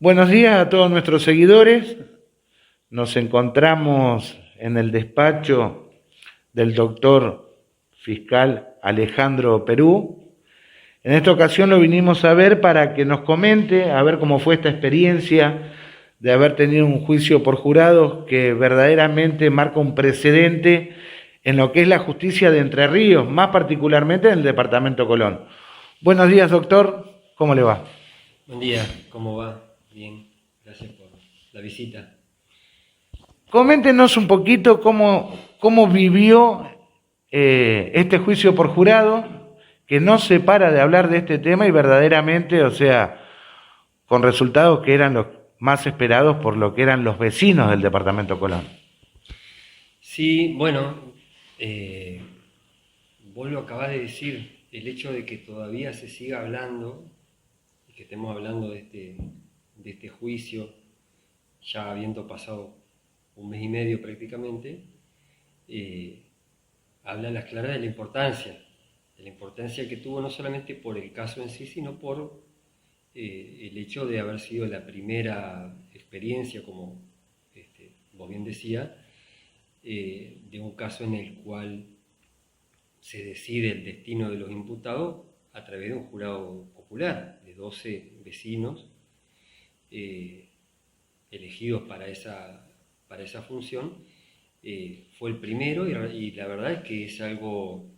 Buenos días a todos nuestros seguidores. Nos encontramos en el despacho del doctor fiscal Alejandro Perú. En esta ocasión lo vinimos a ver para que nos comente, a ver cómo fue esta experiencia de haber tenido un juicio por jurados que verdaderamente marca un precedente en lo que es la justicia de Entre Ríos, más particularmente en el departamento Colón. Buenos días, doctor. ¿Cómo le va? Buen día, ¿cómo va? Bien, gracias por la visita. Coméntenos un poquito cómo vivió este juicio por jurado, que no se para de hablar de este tema y verdaderamente, o sea, con resultados que eran los más esperados por lo que eran los vecinos del departamento Colón. Sí, bueno, vos lo acabás de decir, el hecho de que todavía se siga hablando y que estemos hablando de este juicio, ya habiendo pasado un mes y medio prácticamente, habla a las claras de la importancia que tuvo no solamente por el caso en sí, sino por el hecho de haber sido la primera experiencia, como vos bien decías, de un caso en el cual se decide el destino de los imputados a través de un jurado popular de 12 vecinos elegidos para esa función. Fue el primero y la verdad es que es algo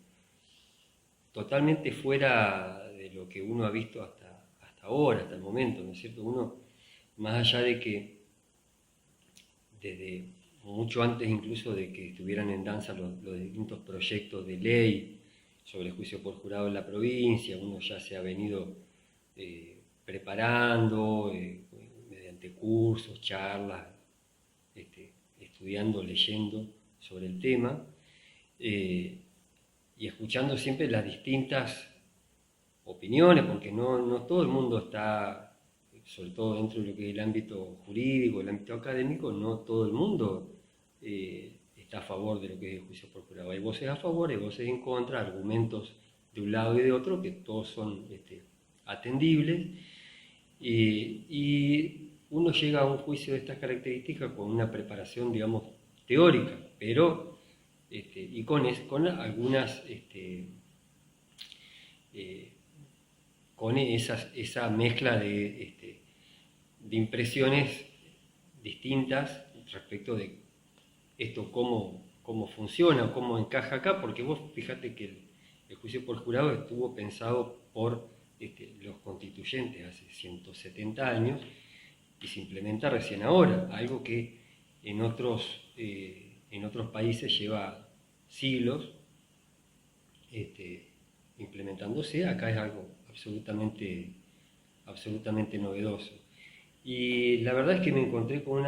totalmente fuera de lo que uno ha visto hasta ahora, hasta el momento, ¿no es cierto? Uno, más allá de que desde mucho antes incluso de que estuvieran en danza los distintos proyectos de ley sobre juicio por jurado en la provincia, uno ya se ha venido preparando mediante cursos, charlas, estudiando, leyendo sobre el tema y escuchando siempre las distintas opiniones, porque no todo el mundo está, sobre todo dentro de lo que es el ámbito jurídico, el ámbito académico, no todo el mundo está a favor de lo que es el juicio por jurado. Hay voces a favor, hay voces en contra, argumentos de un lado y de otro, que todos son atendibles, y uno llega a un juicio de estas características con una preparación, digamos, teórica, pero y con algunas con esa mezcla de impresiones distintas respecto de esto cómo funciona, cómo encaja acá, porque vos fíjate que el juicio por jurado estuvo pensado por los constituyentes hace 170 años y se implementa recién ahora, algo que en otros países lleva siglos implementándose. Acá es algo absolutamente novedoso. Y la verdad es que me encontré con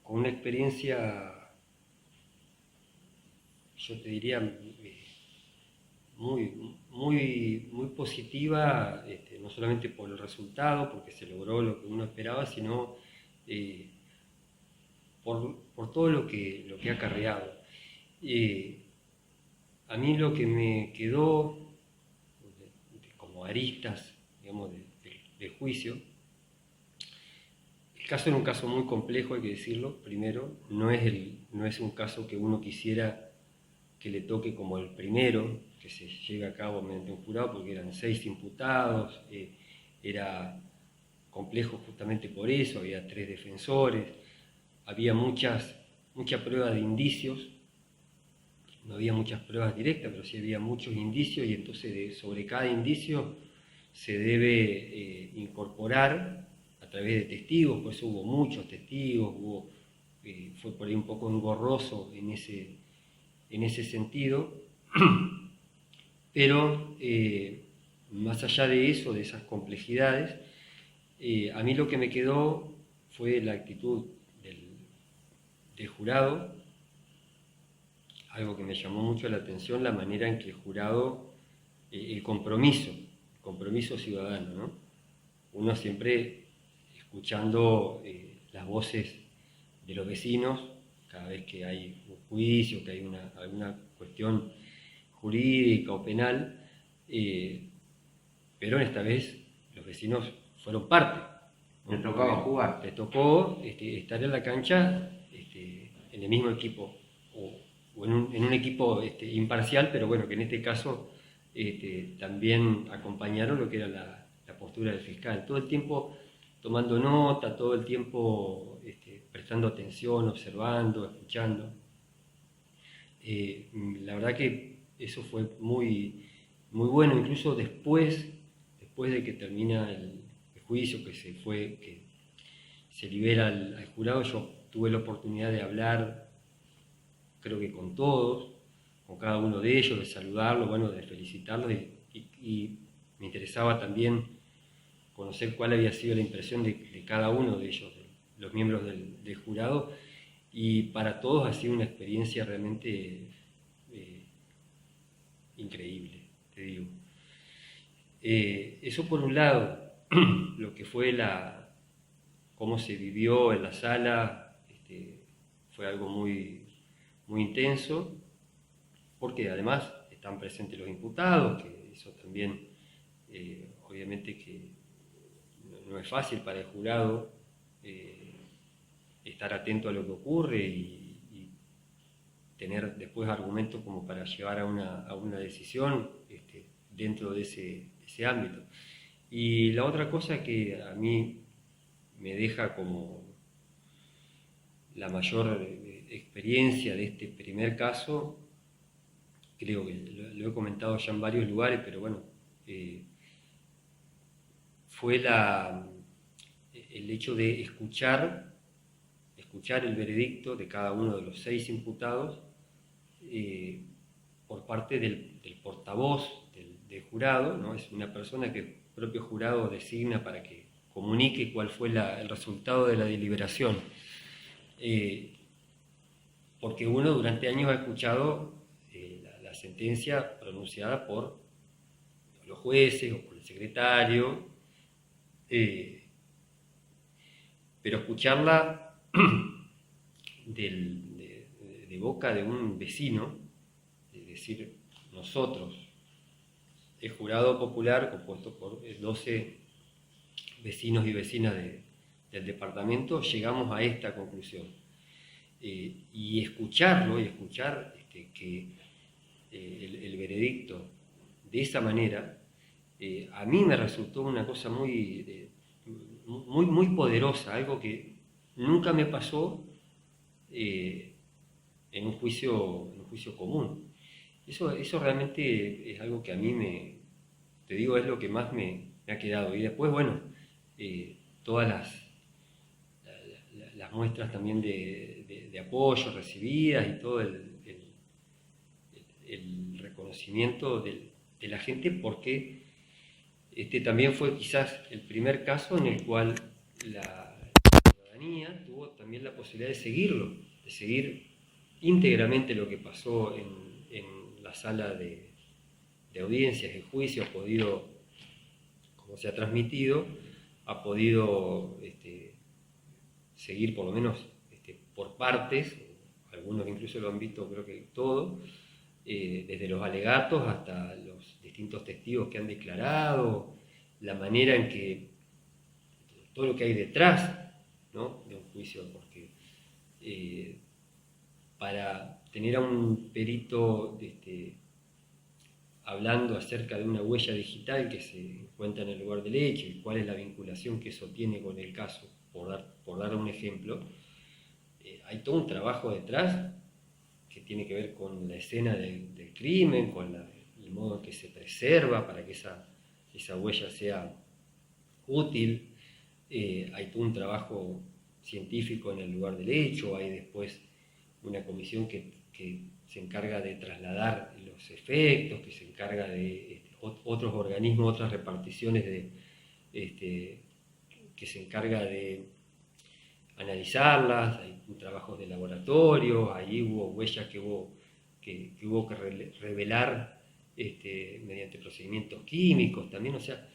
una experiencia, yo te diría, muy positiva, no solamente por el resultado, porque se logró lo que uno esperaba, sino por todo lo que ha acarreado. A mí lo que me quedó como aristas, digamos, del juicio, el caso era un caso muy complejo, hay que decirlo. Primero, no es un caso que uno quisiera que le toque como el primero, que se lleve a cabo mediante un jurado, porque eran 6 imputados, era complejo justamente por eso, había 3 defensores, había mucha prueba de indicios, no había muchas pruebas directas, pero sí había muchos indicios, y entonces sobre cada indicio se debe incorporar a través de testigos. Pues hubo muchos testigos, fue por ahí un poco engorroso en ese sentido, pero más allá de eso, de esas complejidades, a mí lo que me quedó fue la actitud del jurado, algo que me llamó mucho la atención, la manera en que el jurado, el compromiso ciudadano, ¿no? Uno siempre escuchando las voces de los vecinos cada vez que hay un juicio, que hay alguna cuestión jurídica o penal, pero esta vez los vecinos fueron parte. Le tocaba jugar. Le tocó estar en la cancha en el mismo equipo, o en un equipo imparcial, pero bueno, que en este caso también acompañaron lo que era la postura del fiscal. Todo el tiempo tomando nota, todo el tiempo prestando atención, observando, escuchando. La verdad que eso fue muy, muy bueno, incluso después de que termina el juicio, que se libera al jurado, yo tuve la oportunidad de hablar, creo que con todos, con cada uno de ellos, de saludarlos, bueno, de felicitarlos, y me interesaba también conocer cuál había sido la impresión de cada uno de ellos, de los miembros del jurado, y para todos ha sido una experiencia realmente increíble, te digo. Eso por un lado, lo que fue cómo se vivió en la sala, fue algo muy, muy intenso, porque además están presentes los imputados, que eso también, obviamente que no es fácil para el jurado estar atento a lo que ocurre y tener después argumentos como para llevar a una decisión dentro de ese ámbito. Y la otra cosa que a mí me deja como la mayor experiencia de este primer caso, creo que lo he comentado ya en varios lugares, pero bueno, fue el hecho de escuchar el veredicto de cada uno de los 6 imputados por parte del portavoz del jurado, ¿no? Es una persona que el propio jurado designa para que comunique cuál fue el resultado de la deliberación. Porque uno durante años ha escuchado la sentencia pronunciada por los jueces o por el secretario, pero escucharla de boca de un vecino, es decir, nosotros, el jurado popular compuesto por 12 vecinos y vecinas del departamento, llegamos a esta conclusión. Y escucharlo, y escuchar que el veredicto de esa manera, a mí me resultó una cosa muy, muy poderosa, algo que nunca me pasó en un juicio común. Eso realmente es algo que a mí te digo, es lo que más me ha quedado. Y después, bueno, todas las muestras también de apoyo recibidas y todo el reconocimiento de la gente, porque también fue quizás el primer caso en el cual la ciudadanía tuvo también la posibilidad de seguirlo, de seguir íntegramente lo que pasó en la sala de audiencias, el juicio, ha podido, como se ha transmitido, ha podido seguir por lo menos por partes, algunos incluso lo han visto, creo que todo, desde los alegatos hasta los distintos testigos que han declarado, la manera en que todo lo que hay detrás, ¿no?, de un juicio, porque para tener a un perito hablando acerca de una huella digital que se encuentra en el lugar del hecho y cuál es la vinculación que eso tiene con el caso, por dar un ejemplo, hay todo un trabajo detrás que tiene que ver con la escena del crimen, con el modo en que se preserva para que esa huella sea útil. Hay todo un trabajo científico en el lugar del hecho, hay después una comisión que se encarga de trasladar los efectos, que se encarga de otros organismos, otras reparticiones que se encarga de analizarlas, hay trabajos de laboratorio, ahí hubo huellas que hubo que revelar mediante procedimientos químicos también, o sea,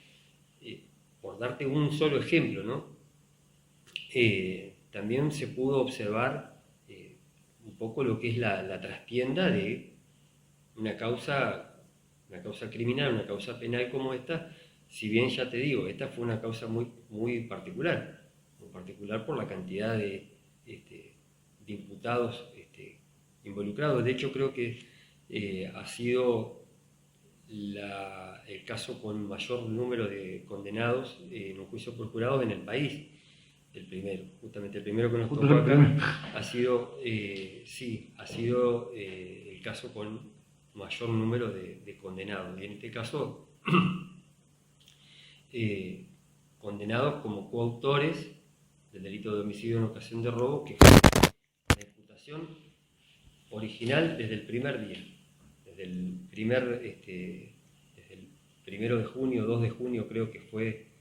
por darte un solo ejemplo, ¿no? También se pudo observar un poco lo que es la trastienda de una causa criminal, una causa penal como esta, si bien ya te digo, esta fue una causa muy, muy particular. particular por la cantidad de imputados involucrados. De hecho, creo que ha sido el caso con mayor número de condenados en un juicio por jurado en el país. El primero, justamente el primero que nos tocó acá, ha sido, el caso con mayor número de condenados. Y en este caso, condenados como coautores del delito de homicidio en ocasión de robo, que fue la imputación original desde el primer día, desde el 1 de junio, 2 de junio creo que fue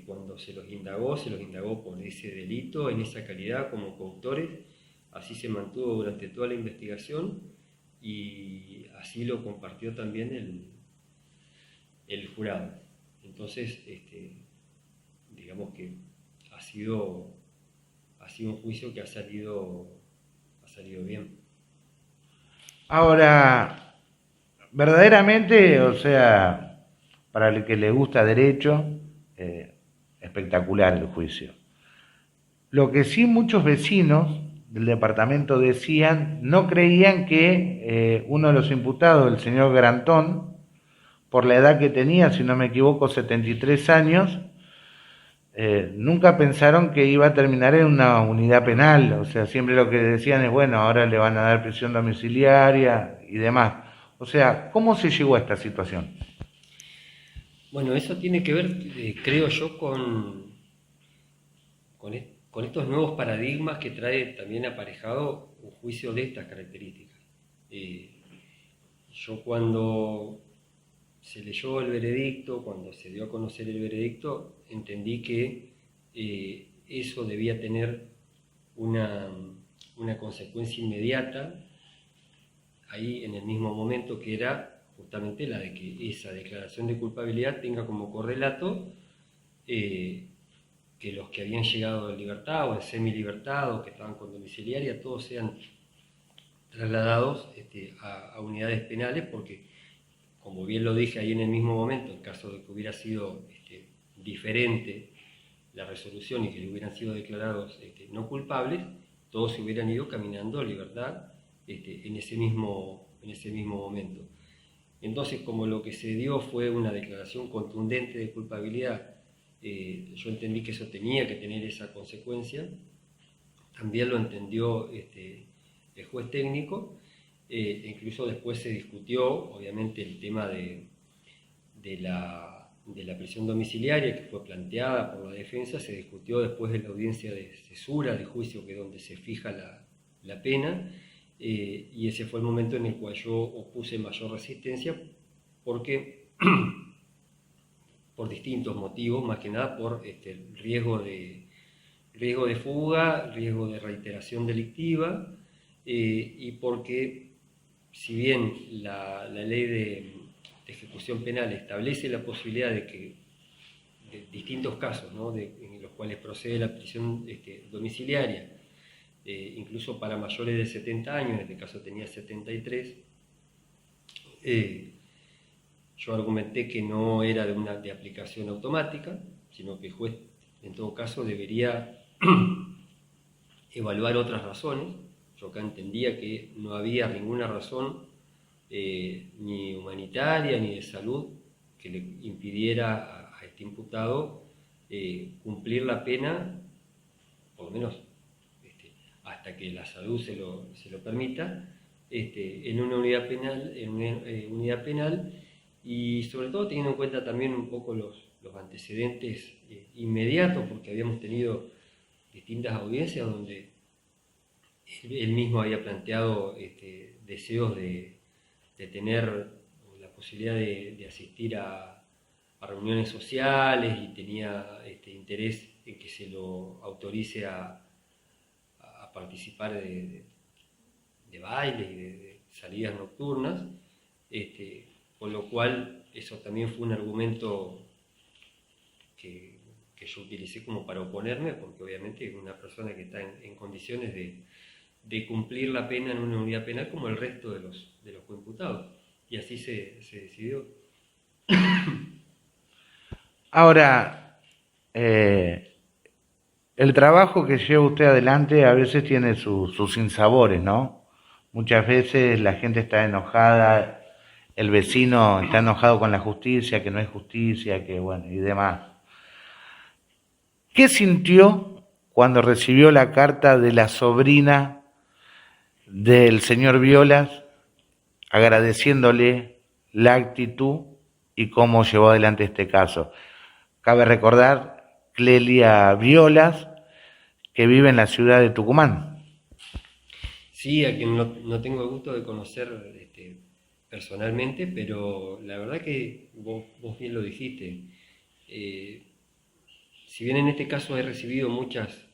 cuando se los indagó por ese delito, en esa calidad como coautores. Así se mantuvo durante toda la investigación y así lo compartió también el jurado. Entonces, digamos que ha sido un juicio que ha salido bien. Ahora, verdaderamente, o sea, para el que le gusta derecho, espectacular el juicio. Lo que sí muchos vecinos del departamento decían, no creían que uno de los imputados, el señor Grantón, por la edad que tenía, si no me equivoco, 73 años, nunca pensaron que iba a terminar en una unidad penal. O sea, siempre lo que decían es, bueno, ahora le van a dar prisión domiciliaria y demás. O sea, ¿cómo se llegó a esta situación? Bueno, eso tiene que ver, creo yo, con estos nuevos paradigmas que trae también aparejado un juicio de estas características. Yo cuando se leyó el veredicto, cuando se dio a conocer el veredicto, entendí que eso debía tener una consecuencia inmediata ahí en el mismo momento, que era justamente la de que esa declaración de culpabilidad tenga como correlato que los que habían llegado en libertad o en semilibertad o que estaban con domiciliaria, todos sean trasladados a unidades penales, porque, como bien lo dije ahí en el mismo momento, en caso de que hubiera sido diferente la resolución y que le hubieran sido declarados no culpables, todos se hubieran ido caminando a libertad en ese mismo momento. Entonces, como lo que se dio fue una declaración contundente de culpabilidad, yo entendí que eso tenía que tener esa consecuencia. También lo entendió el juez técnico. Incluso después se discutió, obviamente, el tema de la prisión domiciliaria que fue planteada por la defensa. Se discutió después de la audiencia de cesura de juicio, que es donde se fija la pena. Y ese fue el momento en el cual yo opuse mayor resistencia, porque por distintos motivos, más que nada por riesgo de fuga, riesgo de reiteración delictiva, y porque, si bien la ley de ejecución penal establece la posibilidad de que de distintos casos, ¿no?, en los cuales procede la prisión domiciliaria, incluso para mayores de 70 años, en este caso tenía 73, yo argumenté que no era de aplicación automática, sino que el juez, en todo caso, debería evaluar otras razones. Yo acá entendía que no había ninguna razón, ni humanitaria ni de salud, que le impidiera a este imputado cumplir la pena, por lo menos hasta que la salud se lo permita, en una unidad penal, y sobre todo teniendo en cuenta también un poco los antecedentes inmediatos, porque habíamos tenido distintas audiencias donde él mismo había planteado deseos de tener la posibilidad de asistir a reuniones sociales, y tenía interés en que se lo autorice a participar de bailes y de salidas nocturnas, con lo cual eso también fue un argumento que yo utilicé como para oponerme, porque obviamente es una persona que está en condiciones de cumplir la pena en una unidad penal como el resto de los coimputados, y así se decidió. Ahora, El trabajo que lleva usted adelante a veces tiene sus sinsabores, ¿no? Muchas veces la gente está enojada, el vecino está enojado con la justicia, que no es justicia, que bueno, y demás. ¿Qué sintió cuando recibió la carta de la sobrina del señor Violas agradeciéndole la actitud y cómo llevó adelante este caso? Cabe recordar, Clelia Violas, que vive en la ciudad de Tucumán. Sí, a quien no tengo el gusto de conocer personalmente, pero la verdad que vos bien lo dijiste. Si bien en este caso he recibido muchas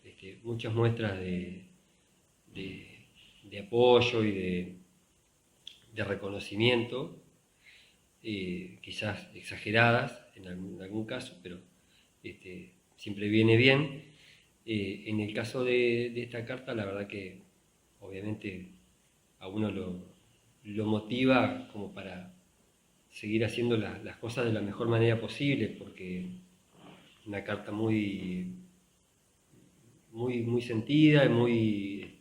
muestras de apoyo y de reconocimiento, quizás exageradas en algún caso, pero siempre viene bien. En el caso de esta carta, la verdad que obviamente a uno lo motiva como para seguir haciendo las cosas de la mejor manera posible, porque una carta muy sentida y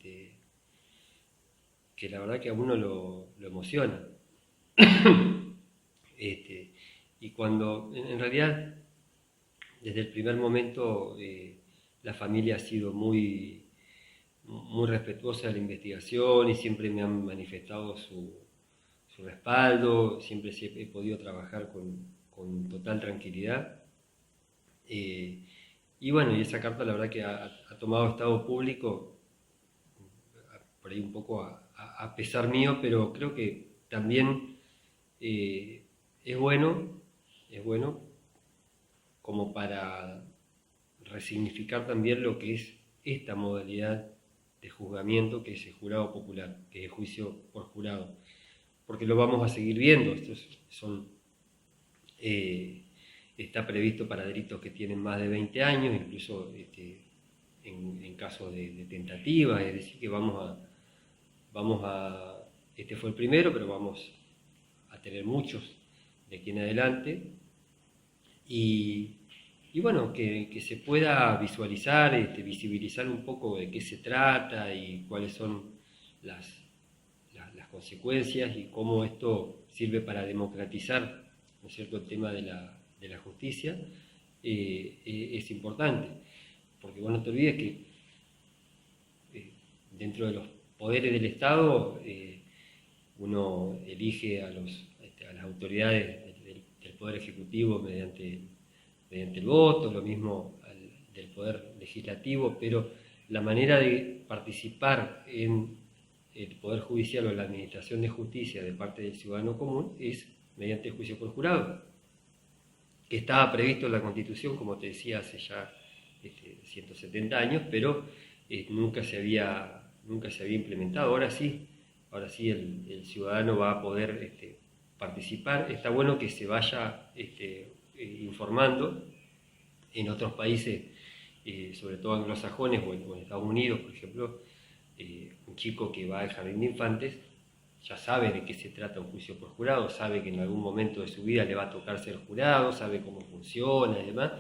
que la verdad que a uno lo emociona. Y cuando en realidad desde el primer momento la familia ha sido muy respetuosa de la investigación y siempre me han manifestado su respaldo, siempre he podido trabajar con total tranquilidad. Y bueno, y esa carta la verdad que ha tomado estado público, por ahí un poco a pesar mío, pero creo que también es bueno como para resignificar también lo que es esta modalidad de juzgamiento, que es el jurado popular, que es el juicio por jurado, porque lo vamos a seguir viendo. Estos está previsto para delitos que tienen más de 20 años, incluso en casos de tentativa, es decir, que este fue el primero, pero vamos a tener muchos de aquí en adelante, y bueno, que se pueda visualizar, visibilizar un poco de qué se trata y cuáles son las consecuencias y cómo esto sirve para democratizar, ¿no es cierto?, el tema de la justicia, es importante, porque vos no te olvides que dentro de los poderes del Estado uno elige a las autoridades del Poder Ejecutivo mediante el voto, lo mismo del Poder Legislativo, pero la manera de participar en el Poder Judicial o en la Administración de Justicia de parte del ciudadano común es mediante el juicio por jurado, que estaba previsto en la Constitución, como te decía, hace ya 170 años, pero nunca se había implementado. Ahora sí el ciudadano va a poder participar. Está bueno que se vaya informando. En otros países, sobre todo anglosajones o en Estados Unidos, por ejemplo, un chico que va al jardín de infantes ya sabe de qué se trata un juicio por jurado, sabe que en algún momento de su vida le va a tocar ser jurado, sabe cómo funciona y demás,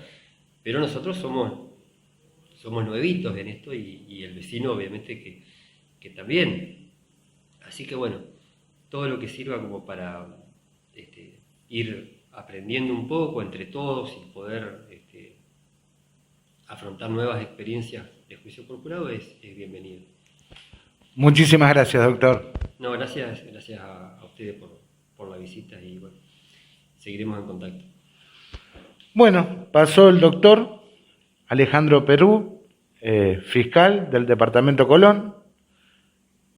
pero nosotros somos nuevitos en esto y el vecino obviamente que también. Así que bueno, todo lo que sirva como para ir aprendiendo un poco entre todos y poder afrontar nuevas experiencias de juicio por jurado es bienvenido. Muchísimas gracias, doctor. No, gracias a ustedes por la visita y bueno, seguiremos en contacto. Bueno, pasó el doctor Alejandro Perú, fiscal del Departamento Colón.